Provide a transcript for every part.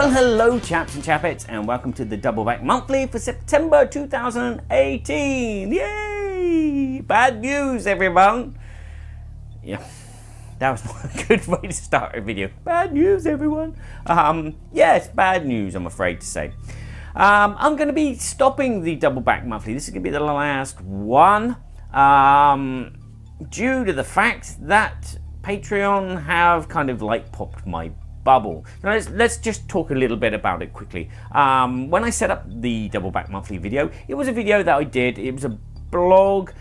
Well, hello chaps and chappettes, and welcome to the Double Back Monthly for September 2018. Yay! Bad news, everyone. Yeah, that was not a good way to start a video. Bad news, everyone. Yes, bad news, I'm afraid to say. I'm going to be stopping the Double Back Monthly. This is going to be the last one, due to the fact that Patreon have kind of like popped my bubble. Now let's just talk a little bit about it quickly. When I set up the Double Back Monthly video, it was a video that I did. It was a blog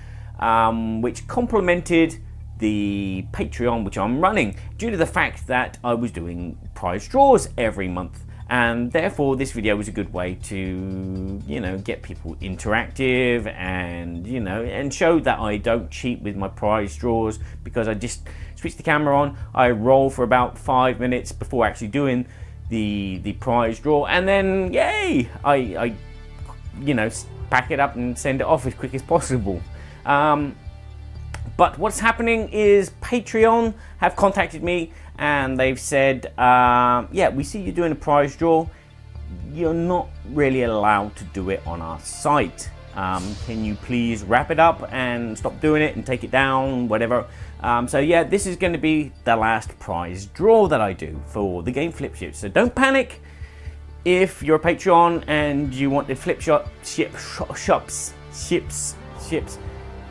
which complemented the Patreon which I'm running, due to the fact that I was doing prize draws every month, and therefore this video was a good way to, you know, get people interactive and, you know, and show that I don't cheat with my prize draws, because I just switch the camera on, I roll for about 5 minutes before actually doing the prize draw, and then yay, I you know, pack it up and send it off as quick as possible. But what's happening is Patreon have contacted me and they've said, yeah, we see you doing a prize draw, you're not really allowed to do it on our site. Can you please wrap it up and stop doing it and take it down, whatever. So yeah, this is going to be the last prize draw that I do for the game Flip Ships. So don't panic if you're a Patreon and you want the Flip Ships,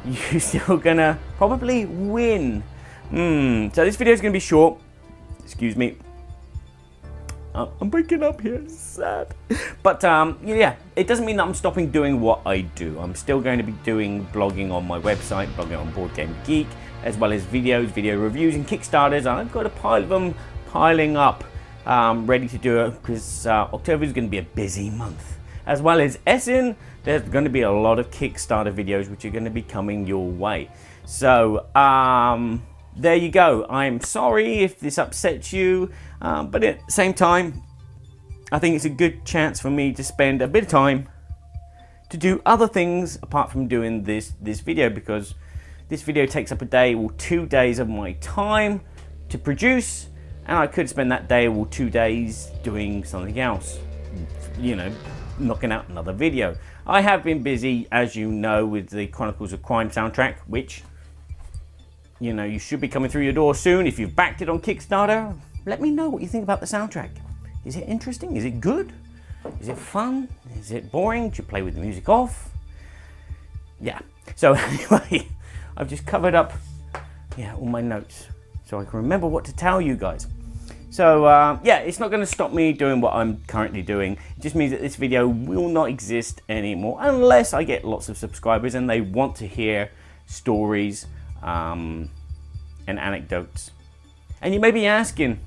you're still gonna probably win. So this video is going to be short. Excuse me. I'm breaking up here, it's sad. But yeah, it doesn't mean that I'm stopping doing what I do. I'm still going to be doing blogging on my website, blogging on Board Game Geek, as well as videos, video reviews and Kickstarters. And I've got a pile of them piling up, ready to do it, because October is going to be a busy month. As well as Essen, there's going to be a lot of Kickstarter videos which are going to be coming your way. So there you go. I'm sorry if this upsets you, but at the same time, I think it's a good chance for me to spend a bit of time to do other things apart from doing this video, because this video takes up a day or 2 days of my time to produce, and I could spend that day or 2 days doing something else, you know, knocking out another video. I have been busy, as you know, with the Chronicles of Crime soundtrack, which, you know, you should be coming through your door soon. If you've backed it on Kickstarter, let me know what you think about the soundtrack. Is it interesting? Is it good? Is it fun? Is it boring? Do you play with the music off? Yeah. So anyway, I've just covered up, yeah, all my notes so I can remember what to tell you guys. So yeah, it's not going to stop me doing what I'm currently doing. It just means that this video will not exist anymore unless I get lots of subscribers and they want to hear stories and anecdotes. And you may be asking,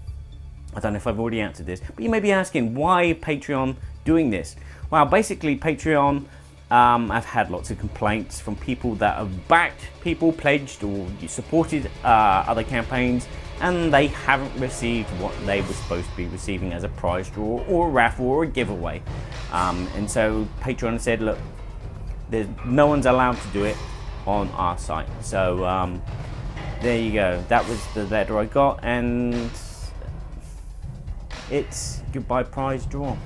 I don't know if I've already answered this, but you may be asking, why Patreon doing this? Well, basically Patreon, I've had lots of complaints from people that have backed people, pledged or supported other campaigns, and they haven't received what they were supposed to be receiving as a prize draw or a raffle or a giveaway. And so Patreon said, look, no one's allowed to do it on our site. So there you go. That was the letter I got, and it's goodbye prize draw.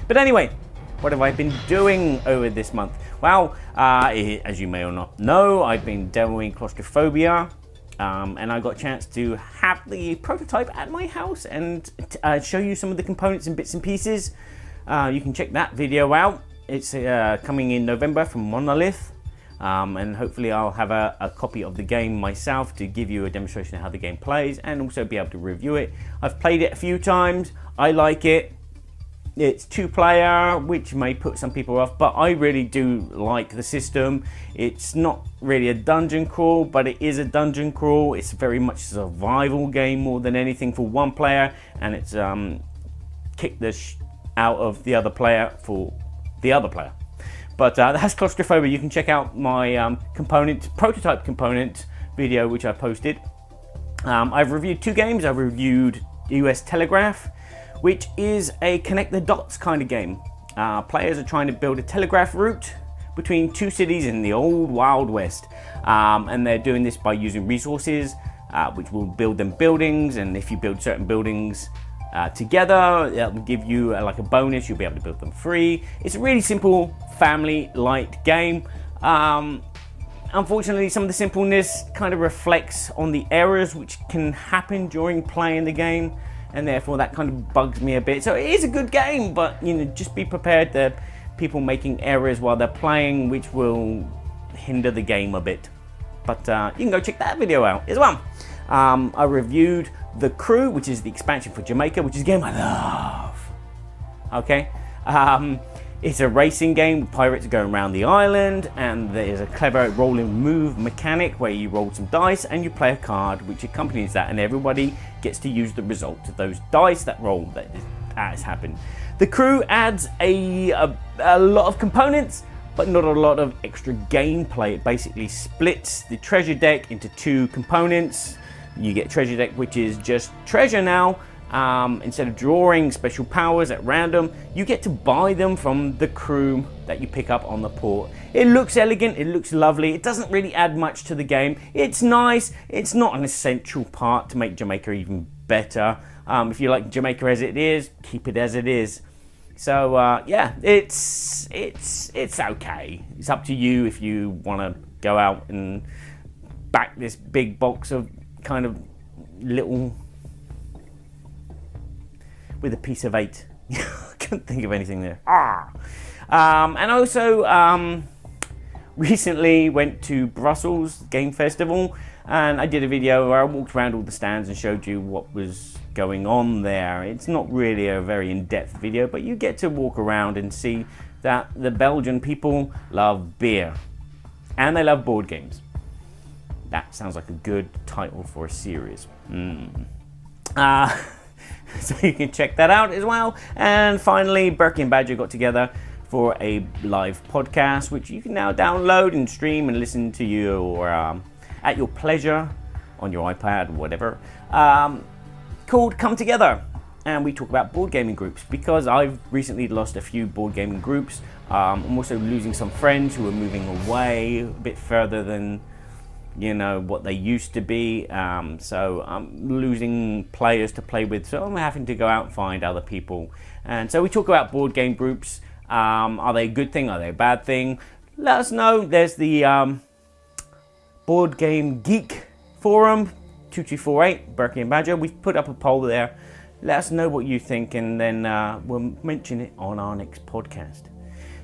But anyway, what have I been doing over this month? Well, as you may or not know, I've been demoing Claustrophobia, and I got a chance to have the prototype at my house and show you some of the components and bits and pieces. You can check that video out. It's coming in November from Monolith. And hopefully I'll have a copy of the game myself to give you a demonstration of how the game plays, and also be able to review it. I've played it a few times. I like it. It's 2-player, which may put some people off, but I really do like the system. It's not really a dungeon crawl, but it is a dungeon crawl. It's very much a survival game more than anything for 1 player, and it's kick the out of the other player for the other player. But that's Claustrophobia. You can check out my prototype component video, which I posted. I've reviewed 2 games. I've reviewed US Telegraph, which is a connect the dots kind of game. Players are trying to build a telegraph route between 2 cities in the old Wild West. And they're doing this by using resources, which will build them buildings. And if you build certain buildings, together. That will give you like a bonus. You'll be able to build them free. It's a really simple family light game. Unfortunately, some of the simpleness kind of reflects on the errors which can happen during playing the game, and therefore that kind of bugs me a bit. So it is a good game, but just be prepared that people making errors while they're playing, which will hinder the game a bit. But you can go check that video out as well. I reviewed The Crew, which is the expansion for Jamaica, which is a game I love. Okay, it's a racing game with pirates going around the island, and there's a clever roll and move mechanic where you roll some dice and you play a card which accompanies that, and everybody gets to use the results of those dice that roll that has happened. The Crew adds a lot of components, but not a lot of extra gameplay. It basically splits the treasure deck into two components. You get treasure deck, which is just treasure now. Instead of drawing special powers at random, you get to buy them from the crew that you pick up on the port. It looks elegant, it looks lovely. It doesn't really add much to the game. It's nice. It's not an essential part to make Jamaica even better. If you like Jamaica as it is, keep it as it is. So yeah, it's okay. It's up to you if you want to go out and back this big box of kind of little with a piece of 8. I couldn't think of anything there. And also recently went to Brussels Game Festival, and I did a video where I walked around all the stands and showed you what was going on there. It's not really a very in-depth video, but you get to walk around and see that the Belgian people love beer and they love board games. That sounds like a good title for a series. So you can check that out as well. And finally, Berkey and Badger got together for a live podcast, which you can now download and stream and listen to your at your pleasure on your iPad or whatever, called Come Together. And we talk about board gaming groups, because I've recently lost a few board gaming groups. I'm also losing some friends who are moving away a bit further than what they used to be. So I'm losing players to play with, so I'm having to go out and find other people. And so we talk about board game groups. Are they a good thing? Are they a bad thing? Let us know. There's the Board Game Geek Forum 2248, Berkey and Badger. We've put up a poll there. Let us know what you think, and then we'll mention it on our next podcast.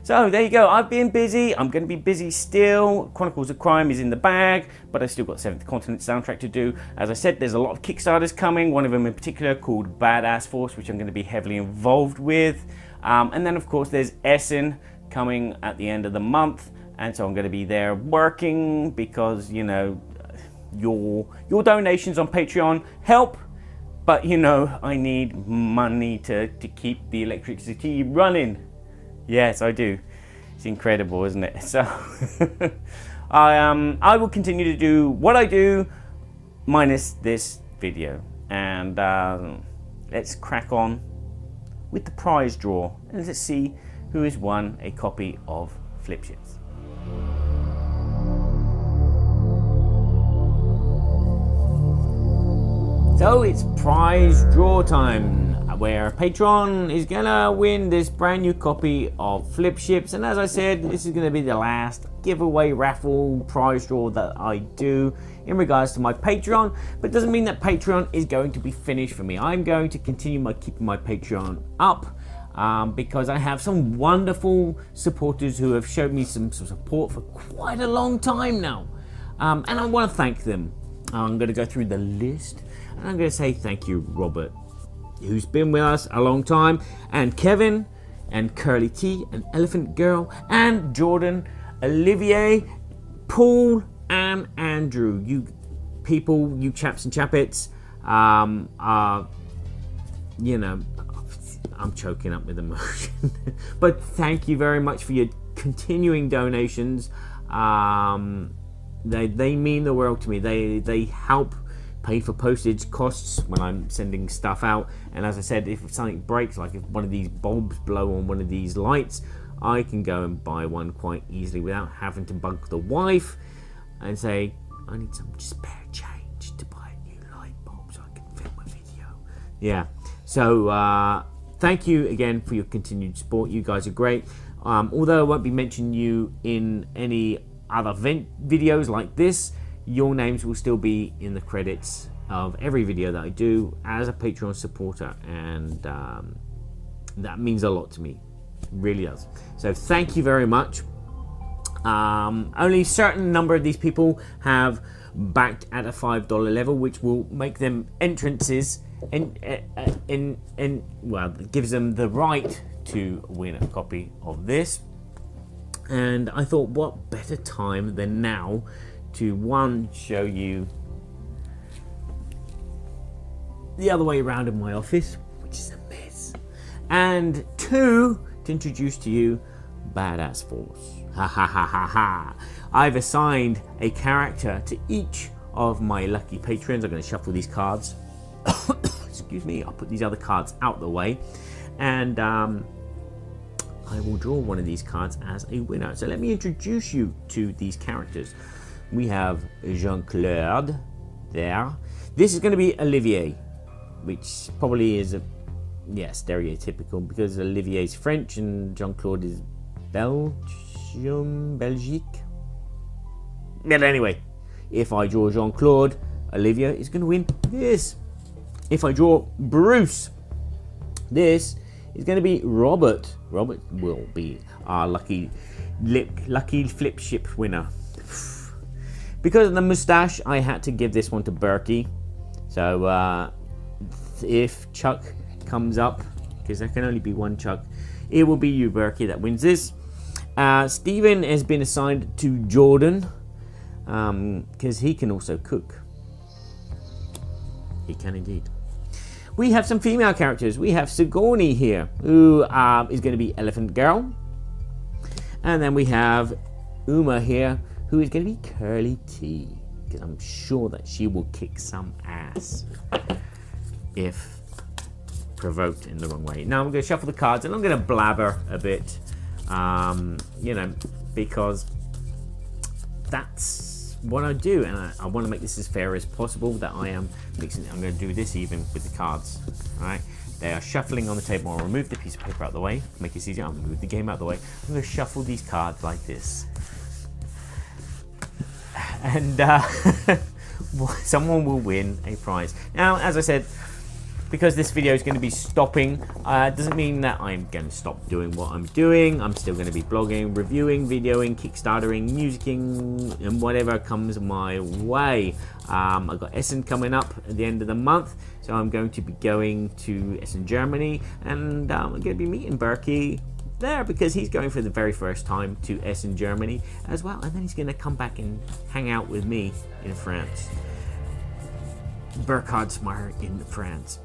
So there you go. I've been busy. I'm going to be busy still. Chronicles of Crime is in the bag, but I still got Seventh Continent soundtrack to do. As I said, there's a lot of Kickstarters coming. One of them in particular called Badass Force, which I'm going to be heavily involved with. And then of course there's Essen coming at the end of the month, and so I'm going to be there working, because your donations on Patreon help, but I need money to keep the electricity running. Yes, I do. It's incredible, isn't it? So I will continue to do what I do, minus this video. And let's crack on with the prize draw, and let's see who has won a copy of Flipships. So it's prize draw time, where a patron is gonna win this brand new copy of Flipships. And as I said, this is gonna be the last giveaway raffle prize draw that I do in regards to my Patreon, but it doesn't mean that Patreon is going to be finished for me. I'm going to continue keeping my Patreon up, because I have some wonderful supporters who have showed me some support for quite a long time now, and I want to thank them. I'm going to go through the list, and I'm going to say thank you, Robert, who's been with us a long time, and Kevin, and Curly T, and Elephant Girl, and Jordan, Olivier, Paul, and Andrew. You people, you chaps and chappets, I'm choking up with emotion. But thank you very much for your continuing donations. They mean the world to me. They help pay for postage costs when I'm sending stuff out. And as I said, if something breaks, like if one of these bulbs blow on one of these lights, I can go and buy one quite easily without having to bug the wife and say, I need some spare change to buy a new light bulb so I can film a video. Yeah. So thank you again for your continued support. You guys are great. Although I won't be mentioning you in any other videos like this, your names will still be in the credits of every video that I do as a Patreon supporter, and that means a lot to me. It really does. So thank you very much. Only a certain number of these people have backed at a $5 level, which will make them entrances well, it gives them the right to win a copy of this. And I thought, what better time than now to, one, show you the other way around in my office, which is a mess, and two, to introduce to you Badass Force. Ha ha ha ha ha. I've assigned a character to each of my lucky patrons. I'm going to shuffle these cards. Excuse me, I'll put these other cards out the way, and I will draw one of these cards as a winner. So let me introduce you to these characters. We have Jean-Claude there. This is going to be Olivier, which probably is stereotypical, because Olivier's French and Jean-Claude is Belgique. But anyway, if I draw Jean-Claude, Olivier is going to win this. If I draw Bruce, this is going to be Robert. Robert will be our lucky flip ship winner. Because of the moustache, I had to give this one to Berkey. So if Chuck comes up, because there can only be one Chuck, it will be you, Berkey, that wins this. Stephen has been assigned to Jordan, because he can also cook. He can indeed. We have some female characters. We have Sigourney here, who is going to be Elephant Girl. And then we have Uma here, who is going to be Curly T, because I'm sure that she will kick some ass if provoked in the wrong way. Now I'm going to shuffle the cards, and I'm going to blabber a bit, you know, because that's what I do, and I want to make this as fair as possible. That I am mixing. I'm going to do this even with the cards. All right, they are shuffling on the table. I'll remove the piece of paper out of the way, make this easier. I'll move the game out of the way. I'm going to shuffle these cards like this, and someone will win a prize. Now, as I said, because this video is going to be stopping, doesn't mean that I'm going to stop doing what I'm doing. I'm still going to be blogging, reviewing, videoing, kickstartering, musicking, and whatever comes my way. I've got Essen coming up at the end of the month, so I'm going to be going to Essen, Germany, and I'm going to be meeting Berkey there, because he's going for the very first time to Essen, Germany as well, and then he's going to come back and hang out with me in France. Burkhardt's in France,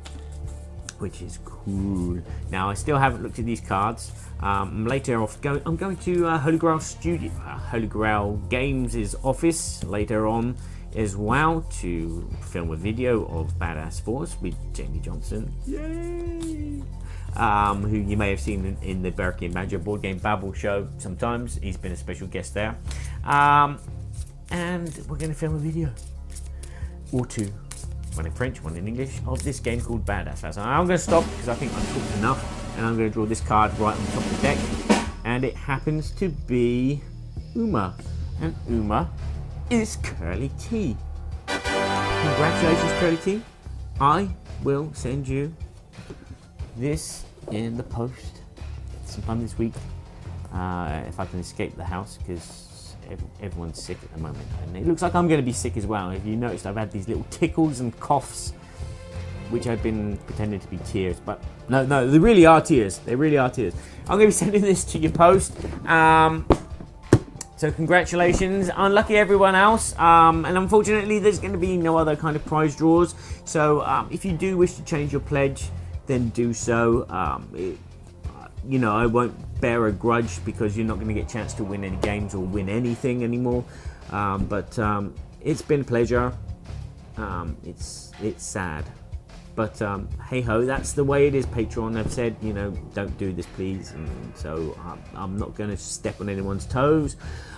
which is cool. Now I still haven't looked at these cards. Later I'm going to Holy Grail Studio, Holy Grail Games' office later on as well, to film a video of Badass Force with Jamie Johnson. Yay! Who you may have seen in the Berkey and Badger Board Game Babble show sometimes. He's been a special guest there. And we're going to film a video or two, one in French, one in English, of this game called Badass. So I'm going to stop because I think I've talked enough, and I'm going to draw this card right on top of the deck, and it happens to be Uma, and Uma is Curly T. Congratulations, Curly T. I will send you this in the post sometime this week, if I can escape the house, because everyone's sick at the moment, and it looks like I'm going to be sick as well. If you noticed, I've had these little tickles and coughs, which I've been pretending to be tears, but no, they really are tears. They really are tears. I'm going to be sending this to your post. So congratulations. Unlucky everyone else. And unfortunately, there's going to be no other kind of prize draws. So if you do wish to change your pledge, then do so. You know, I won't bear a grudge, because you're not going to get a chance to win any games or win anything anymore. But it's been a pleasure. It's sad, but hey ho, that's the way it is. Patreon have said, you know, don't do this, please, and so I'm not going to step on anyone's toes.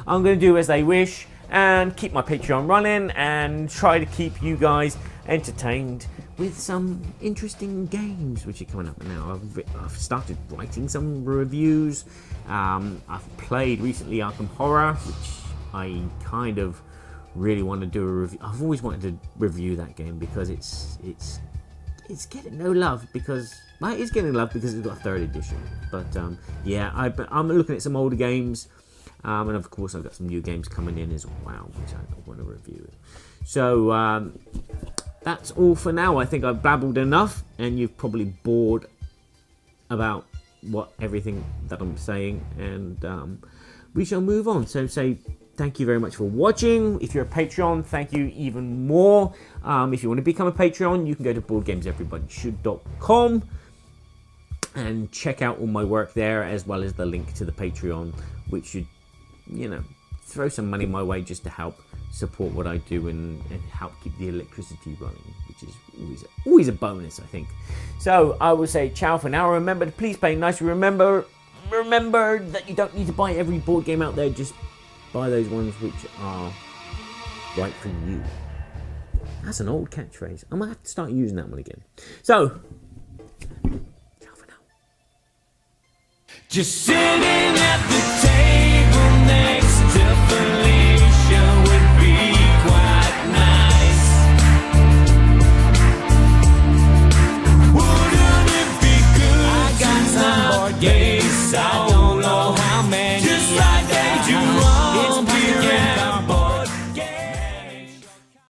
I'm going to do as they wish and keep my Patreon running and try to keep you guys entertained with some interesting games which are coming up now. I've started writing some reviews. I've played recently Arkham Horror, which I kind of really want to do a review. I've always wanted to review that game because it's getting no love, because well, it's getting love because it's got a 3rd edition. But yeah, I'm looking at some older games, and of course I've got some new games coming in as well, which I want to review. So that's all for now. I think I've babbled enough, and you've probably bored about everything that I'm saying, and we shall move on. So say thank you very much for watching. If you're a Patreon, thank you even more. If you want to become a Patreon, you can go to boardgameseverybodyshould.com and check out all my work there, as well as the link to the Patreon, which should, throw some money my way just to help support what I do and help keep the electricity running, which is always a bonus, I think. So I will say ciao for now. Remember to please play nice. Remember that you don't need to buy every board game out there. Just buy those ones which are right for you. That's an old catchphrase. I might have to start using that one again. So, ciao for now. Just sitting at the table next to